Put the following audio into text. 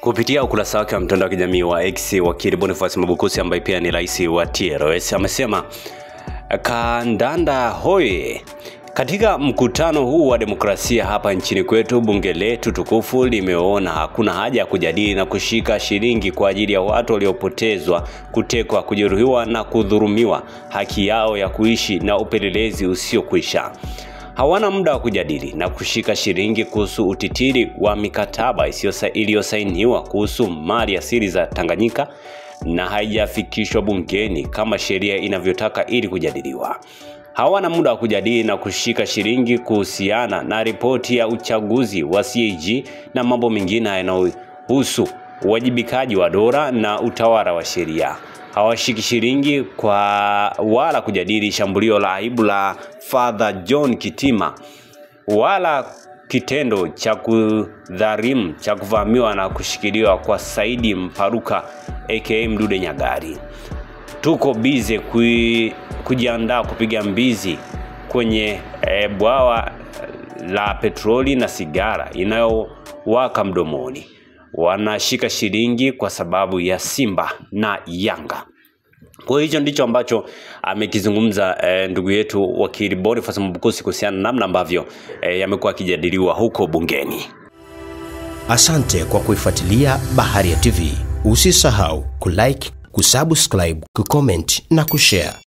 Kupitia ukurasa wake wa mtandao wa kijamii wa X, wakili Boniface Mwabukusi ambaye pia ni rais wa TLS amesema kandanda hoye. Katika mkutano huu wa demokrasia hapa nchini kwetu, bunge letu tukufu limeona hakuna haja ya kujadili na kushika shilingi kwa ajili ya watu waliopotezwa, kutekwa, kujeruhiwa na kudhulumiwa haki yao ya kuishi na upelelezi usiokwisha. Hawana muda wa kujadili na kushika shilingi kuhusu utitiri wa mikataba iliyosainiwa kuhusu mali asili za Tanganyika na haijafikishwa bungeni kama sheria inavyotaka ili kujadiliwa. Hawana muda wa kujadili na kushika shilingi kuhusiana na ripoti ya uchaguzi wa CAG na mambo mengine yanayohusu uwajibikaji wa dola na utawala wa sheria. Hawashiki shilingi kwa wala kujadili shambulio la aibu la Father John Kitima wala kitendo cha kudhalimu cha kuvamiwa na kushikiliwa kwa Saidi Mparuka aka Mdude Nyagali. Tuko bize kujiandaa kupiga mbizi kwenye bwawa la petroli na sigara inayowaka mdomoni. Wanashika shilingi kwa sababu ya Simba na Yanga. Kwa hicho ndicho ambacho amekizungumza ndugu yetu wakili Boniface Mwabukusi kuhusiana na namna ambavyo yamekuwa yakijadiliwa huko bungeni. Asante kwa kuifuatilia Baharia TV. Usisahau kulike, kusubscribe, kucomment na kushare.